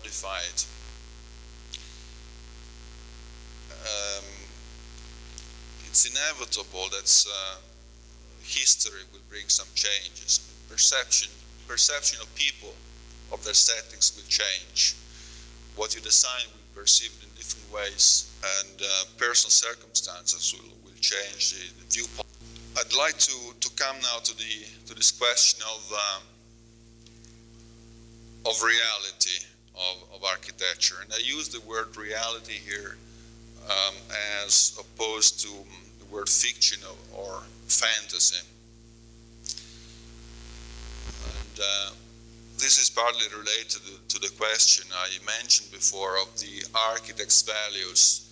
modified. It's inevitable that history will bring some changes. Perception of people, of their settings will change. What you design will be perceived in different ways, and personal circumstances will change the viewpoint. I'd like to come now to this question of reality of architecture, and I use the word reality here as opposed to the word fiction or fantasy. And this is partly related to the question I mentioned before of the architect's values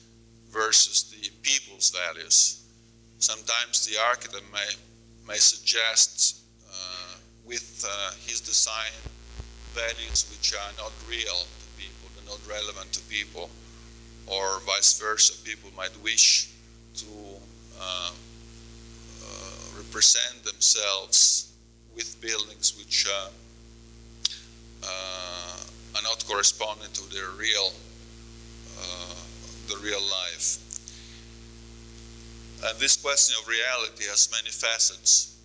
versus the people's values. Sometimes the architect may suggest with his design values which are not real to people, they're not relevant to people, or vice versa. People might wish to represent themselves with buildings which are not corresponding to their real life. And this question of reality has many facets.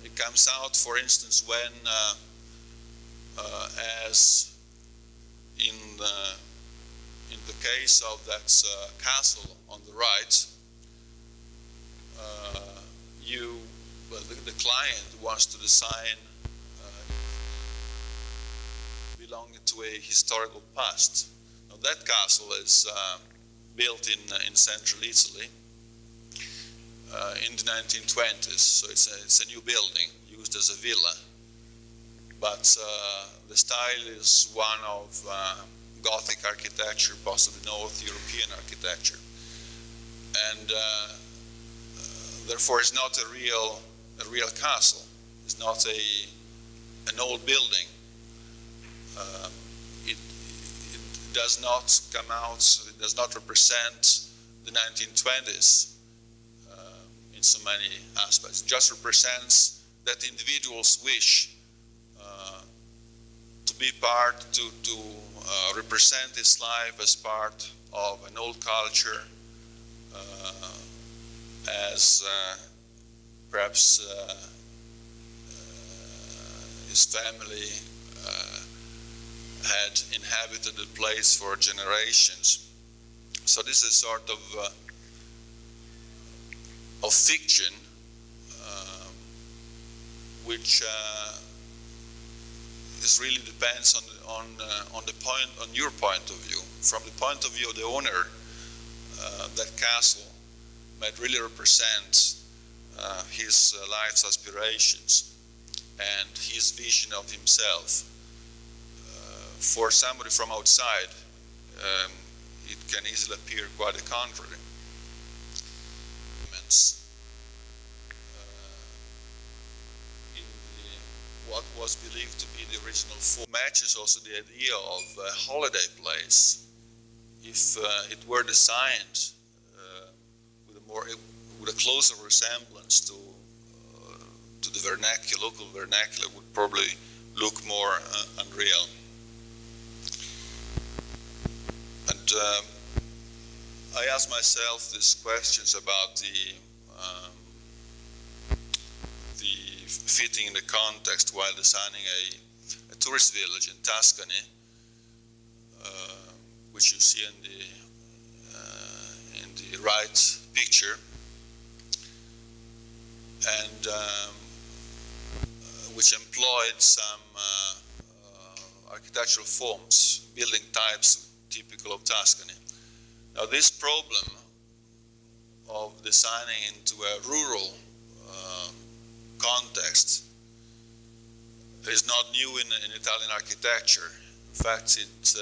It comes out, for instance, when, as in the case of that castle on the right, the client wants to design belonging to a historical past. Now that castle is built in central Italy in the 1920s, so it's a new building used as a villa, but the style is one of Gothic architecture, possibly North European architecture, and therefore it's not a real castle. It's not an old building. It does not come out, it does not represent the 1920s in so many aspects. It just represents that individual's wish to be part, to represent his life as part of an old culture, as perhaps his family had inhabited the place for generations. So this is sort of fiction, which is really depends on your point of view. From the point of view of the owner, that castle might really represent his life's aspirations and his vision of himself. For somebody from outside, it can easily appear quite the contrary. What was believed to be the original form matches also the idea of a holiday place. If it were designed with a closer resemblance to the vernacular, local vernacular, would probably look more unreal. And I ask myself these questions about the fitting in the context while designing a tourist village in Tuscany, which you see in the right picture, and which employed some architectural forms, building types typical of Tuscany. Now this problem of designing into a rural context is not new in Italian architecture. In fact, it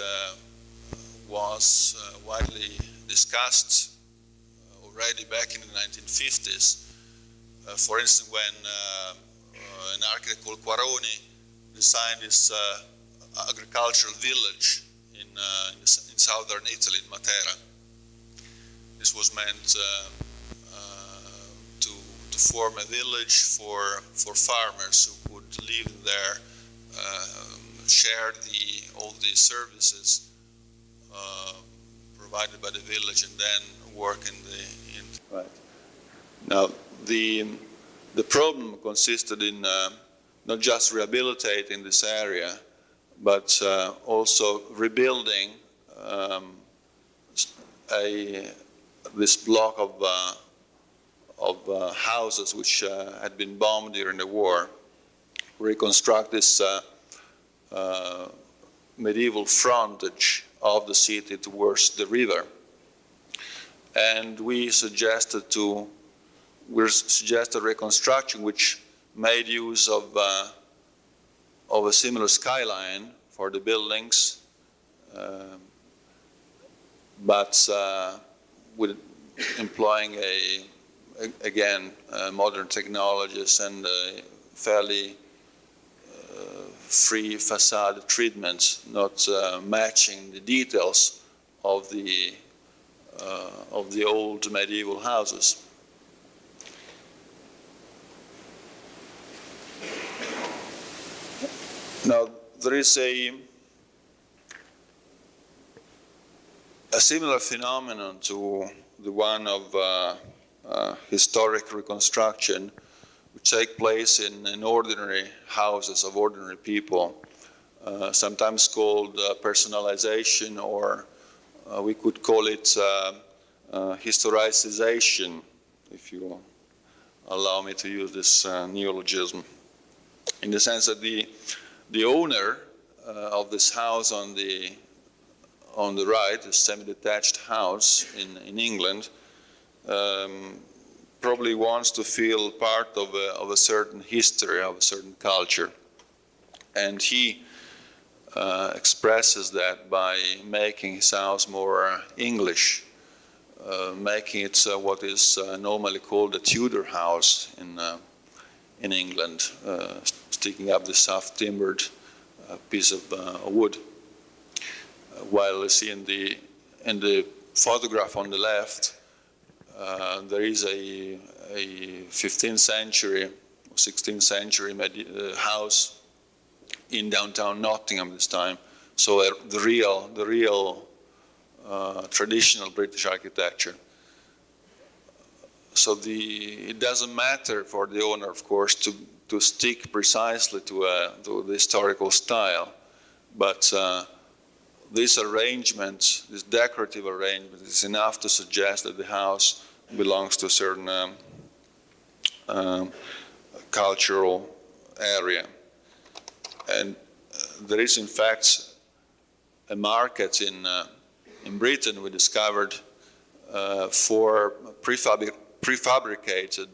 was widely discussed already back in the 1950s. For instance, when an architect called Quaroni designed this agricultural village in southern Italy, in Matera. This was meant to form a village for farmers who would live in there share all the services provided by the village, and then work in the. Right. Now the problem consisted in not just rehabilitating this area, but also rebuilding this block of houses which had been bombed during the war. Reconstruct this medieval frontage of the city towards the river, and we suggested reconstruction which made use of a similar skyline for the buildings, but with employing again modern technologies and fairly free facade treatments, not matching the details of the old medieval houses. Now there is a similar phenomenon to the one of historic reconstruction, which take place in ordinary houses of ordinary people, sometimes called personalization, or we could call it historicization, if you allow me to use this neologism, in the sense that the owner of this house on the right, a semi-detached house in England, probably wants to feel part of a certain history, of a certain culture. And he expresses that by making his house more English, making it what is normally called a Tudor house in England, sticking up the soft timbered piece of wood. While you see in the photograph on the left, there is a 15th century, 16th century house in downtown Nottingham this time. So the real traditional British architecture. So it doesn't matter for the owner, of course, to stick precisely to the historical style, but this arrangement, this decorative arrangement, is enough to suggest that the house belongs to a certain cultural area. And there is, in fact, a market in Britain we discovered for prefabricated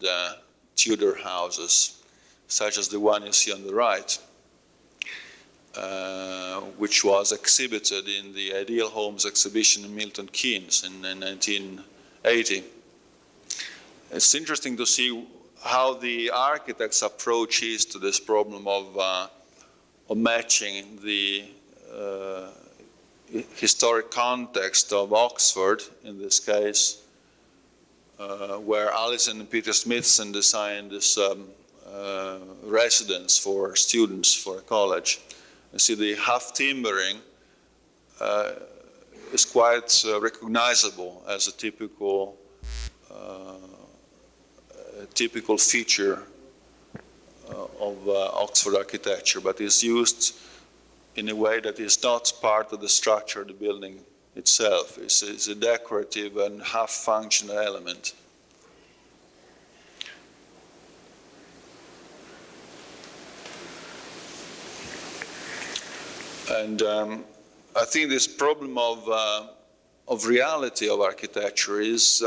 Tudor houses, such as the one you see on the right, which was exhibited in the Ideal Homes exhibition in Milton Keynes in 1980. It's interesting to see how the architect's approach is to this problem of matching the historic context of Oxford, in this case, where Alison and Peter Smithson designed this residence for students for a college. You see the half timbering is quite recognizable as a typical feature of Oxford architecture, but is used in a way that is not part of the structure of the building itself. It's a decorative and half-functional element. And I think this problem of reality of architecture is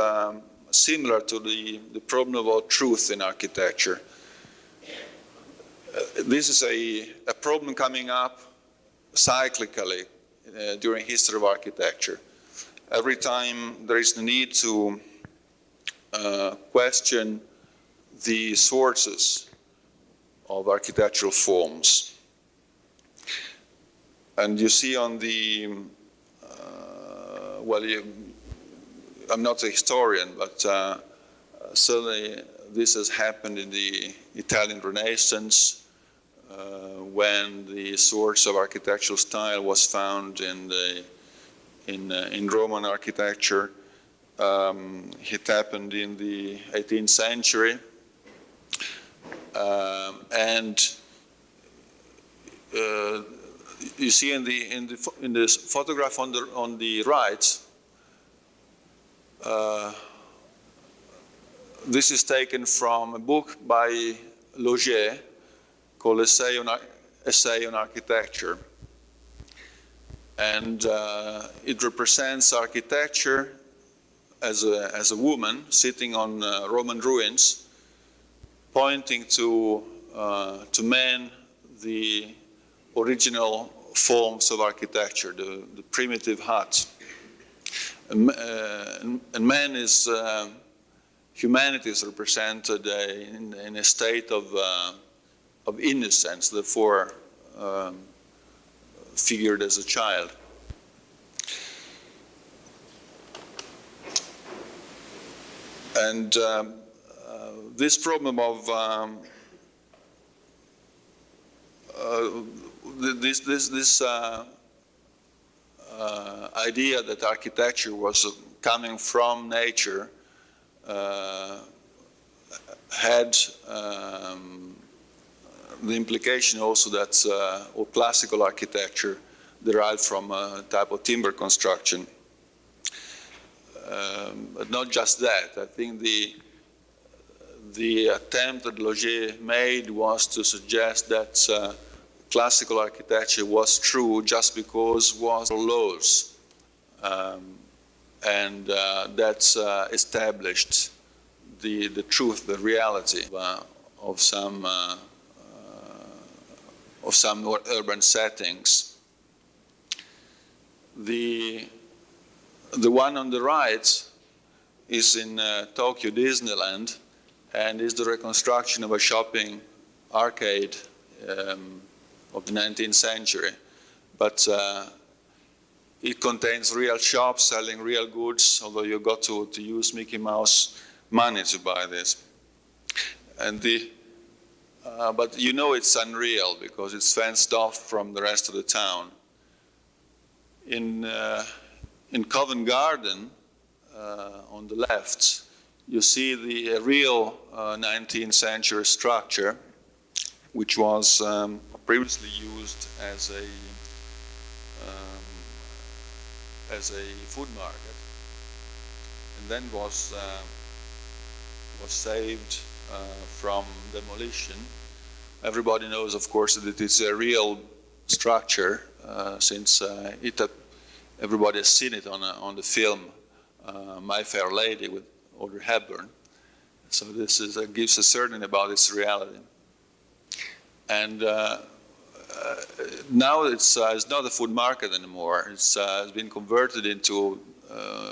similar to the problem about truth in architecture. This is a problem coming up cyclically during history of architecture. Every time there is the need to question the sources of architectural forms. And you see on the, I'm not a historian, but certainly this has happened in the Italian Renaissance, when the source of architectural style was found in Roman architecture. It happened in the 18th century, and you see in this photograph on the right, this is taken from a book by Logier called Essay on Architecture. And it represents architecture as a woman sitting on Roman ruins, pointing to men the original forms of architecture, the primitive hut. And man is, humanity is represented in a state of innocence, therefore figured as a child. And this problem of this idea that architecture was coming from nature had the implication also that classical architecture derived from a type of timber construction. But not just that. I think the attempt that Logier made was to suggest that classical architecture was true just because it was laws, and that's established the truth, the reality of some urban settings. The one on the right is in Tokyo Disneyland, and is the reconstruction of a shopping arcade of the 19th century. But it contains real shops selling real goods, although you got to use Mickey Mouse money to buy this. And but you know it's unreal because it's fenced off from the rest of the town. In Covent Garden, on the left, you see the real 19th century structure, which was previously used as a food market, and then was saved from demolition. Everybody knows, of course, that it is a real structure since everybody has seen it on the film My Fair Lady with Audrey Hepburn. So this gives a certainty about its reality. And now it's not a food market anymore. It's been converted into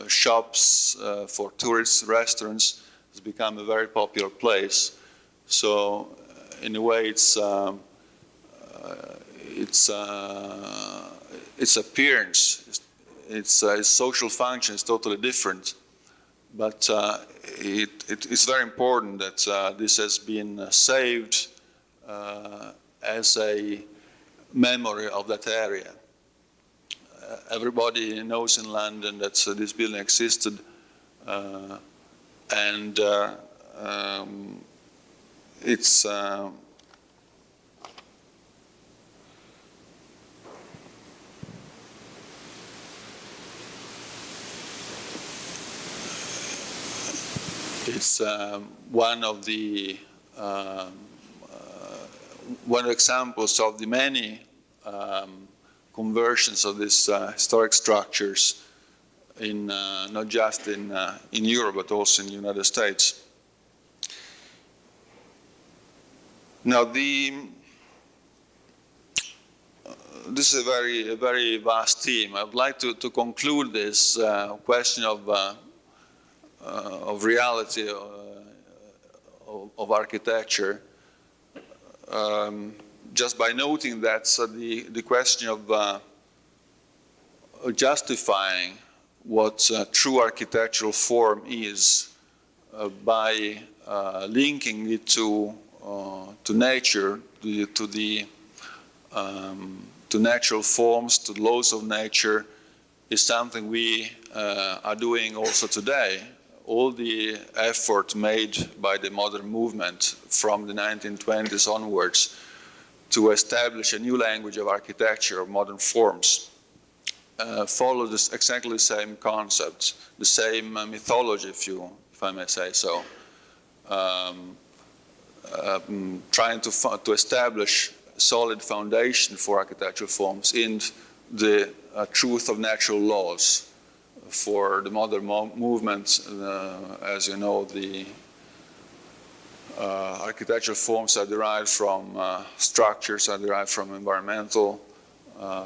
shops for tourists, restaurants. It's become a very popular place. So in a way, its appearance, its social function is totally different. But it's very important that this has been saved as a memory of that area. Everybody knows in London that this building existed, and it's one of the examples of the many conversions of these historic structures in not just in Europe but also in the United States. Now this is a very vast theme. I would like to conclude this question of reality of architecture just by noting that the question of justifying what true architectural form is by linking it to to nature, to natural forms, to laws of nature, is something we are doing also today. All the effort made by the modern movement from the 1920s onwards to establish a new language of architecture, of modern forms, follow exactly the same concepts, the same mythology, if I may say so. Trying to establish a solid foundation for architectural forms in the truth of natural laws. For the modern movement, as you know, the architectural forms are derived from structures, are derived from environmental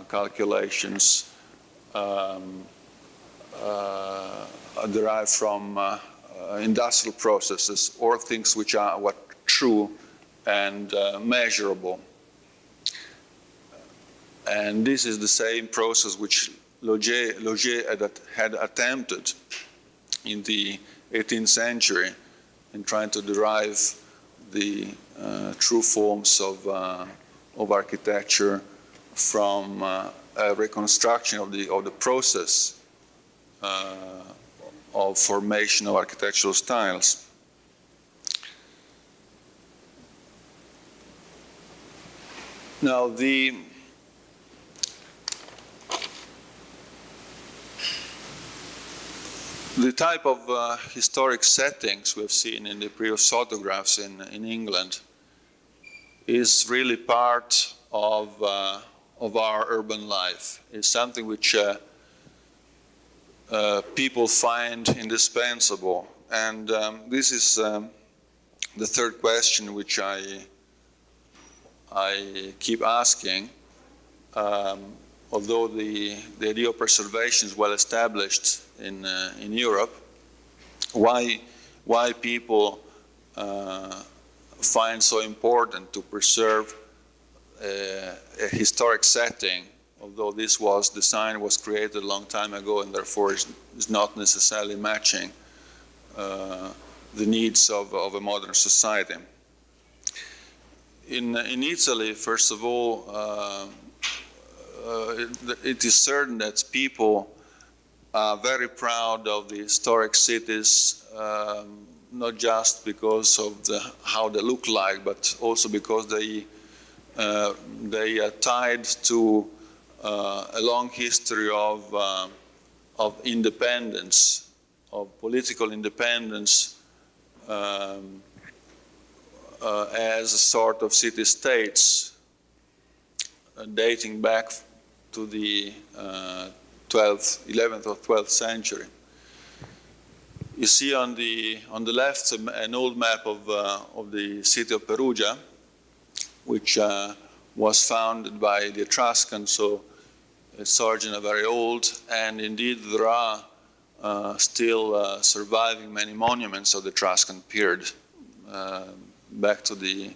calculations, are derived from industrial processes, or things which are true and measurable. And this is the same process which Laugier had attempted in the 18th century in trying to derive the true forms of architecture from a reconstruction of the process of formation of architectural styles. Now, the type of historic settings we've seen in the previous photographs in England is really part of our urban life. It's something which people find indispensable. And this is the third question which I keep asking. Although the idea of preservation is well established in Europe, why people find so important to preserve a historic setting, although the sign was created a long time ago and therefore is not necessarily matching the needs of a modern society. In Italy, first of all, it is certain that people are very proud of the historic cities, not just because of how they look like, but also because they are tied to a long history of independence, of political independence, as a sort of city-states dating back to the 11th or 12th century. You see on the left an old map of the city of Perugia, which was founded by the Etruscans, so it's originally very old, and indeed there are still surviving many monuments of the Etruscan period, back to the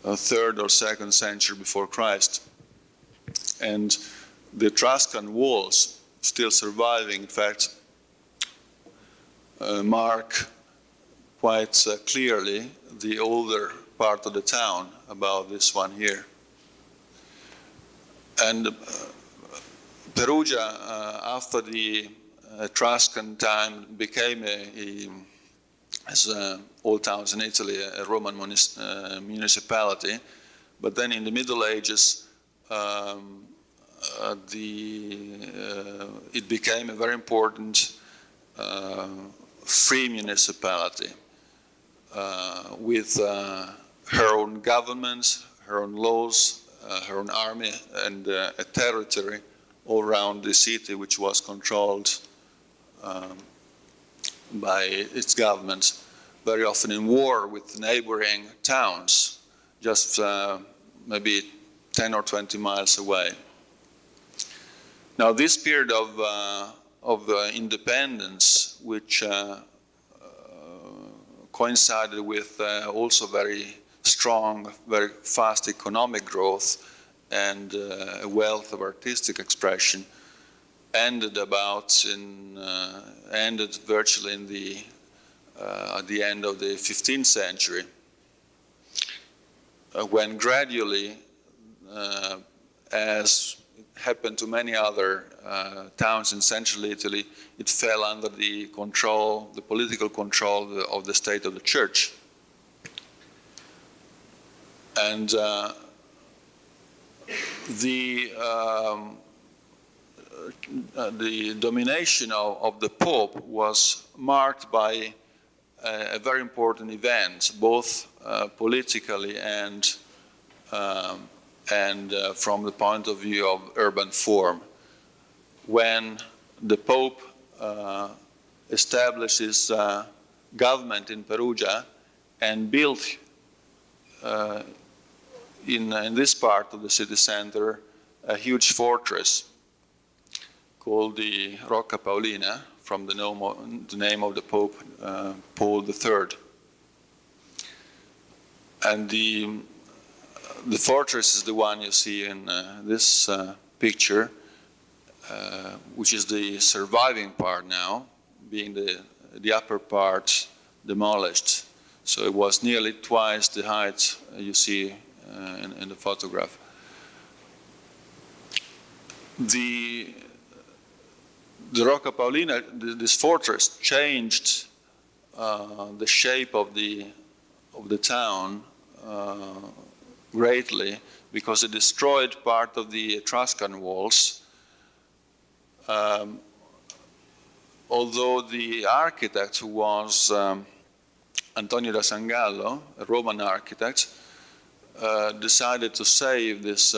3rd or 2nd century before Christ. And the Etruscan walls still surviving, in fact, mark quite clearly the older part of the town, about this one here. And Perugia, after the Etruscan time, became as all towns in Italy, a Roman municipality. But then in the Middle Ages, it became a very important free municipality with her own government, her own laws, her own army, and a territory all around the city which was controlled by its government, very often in war with neighboring towns, just maybe 10 or 20 miles away. Now, this period of independence, which coincided with also very strong, very fast economic growth and a wealth of artistic expression, ended virtually at the end of the 15th century. when gradually, as happened to many other towns in central Italy, it fell under the control, the political control of the state of the church. And the domination of the Pope was marked by a very important event, both politically and from the point of view of urban form. When the Pope established his government in Perugia and built in this part of the city center a huge fortress called the Rocca Paolina, from the name of the Pope, Paul III. And the fortress is the one you see in this picture, which is the surviving part now, being the upper part demolished. So it was nearly twice the height you see in the photograph. The Rocca Paolina, this fortress, changed the shape of the town greatly, because it destroyed part of the Etruscan walls. Although the architect, who was Antonio da Sangallo, a Roman architect, decided to save this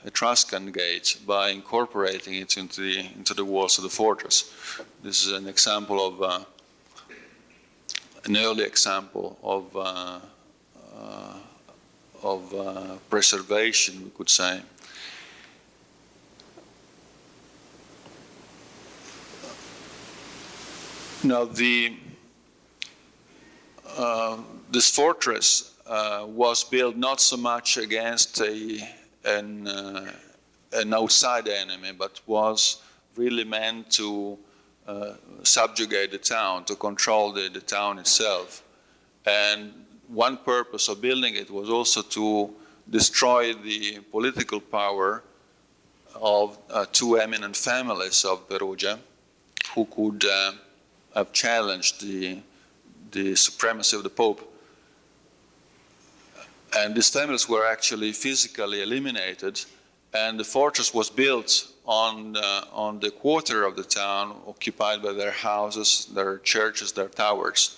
Etruscan gate by incorporating it into the walls of the fortress. This is an example of an early example of preservation, we could say. Now, this fortress was built not so much against an outside enemy, but was really meant to subjugate the town, to control the town itself. And one purpose of building it was also to destroy the political power of two eminent families of Perugia, who could have challenged the supremacy of the Pope. And these families were actually physically eliminated, and the fortress was built on the quarter of the town occupied by their houses, their churches, their towers.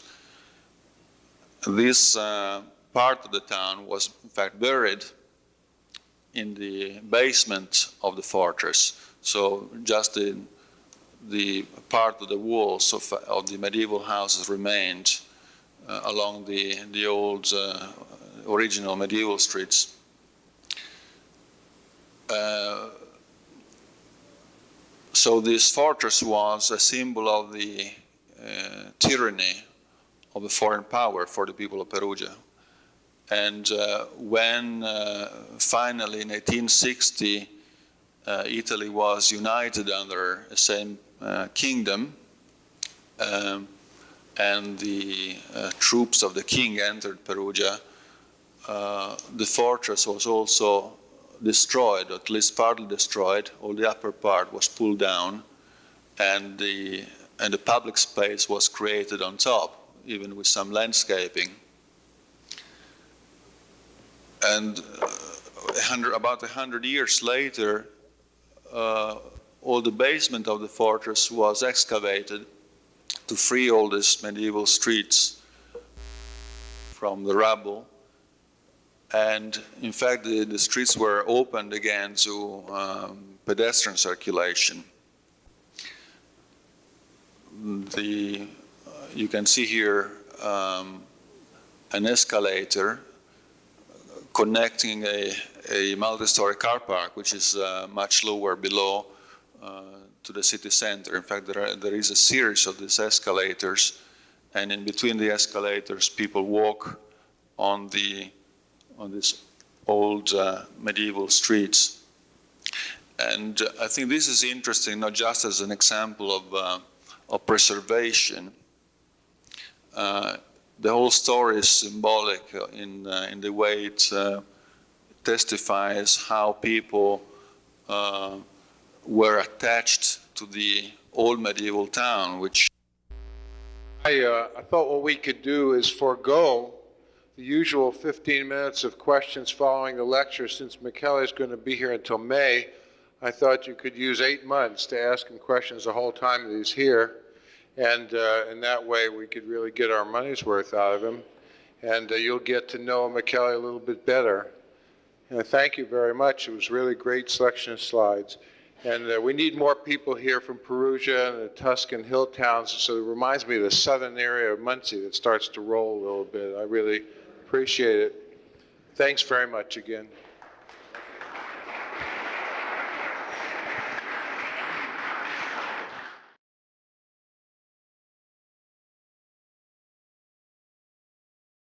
This part of the town was in fact buried in the basement of the fortress. So just the part of the walls of the medieval houses remained along the old original medieval streets. So this fortress was a symbol of the tyranny of a foreign power for the people of Perugia. And when finally in 1860 Italy was united under the same kingdom, and the troops of the king entered Perugia, the fortress was also destroyed, or at least partly destroyed. All the upper part was pulled down, and the public space was created on top, even with some landscaping. And about 100 years later, all the basement of the fortress was excavated to free all these medieval streets from the rubble. And in fact, the streets were opened again to pedestrian circulation. You can see here an escalator connecting a multi-story car park, which is much lower below to the city center. In fact, there is a series of these escalators, and in between the escalators, people walk on these old medieval streets. And I think this is interesting, not just as an example of preservation. The whole story is symbolic in the way it testifies how people were attached to the old medieval town, which I thought what we could do is forego the usual 15 minutes of questions following the lecture. Since Michele is going to be here until May, I thought you could use 8 months to ask him questions the whole time that he's here. And in that way, we could really get our money's worth out of him. And you'll get to know Michele a little bit better. And thank you very much. It was really great selection of slides. And we need more people here from Perugia and the Tuscan hill towns. So it reminds me of the southern area of Muncie that starts to roll a little bit. I really appreciate it. Thanks very much again.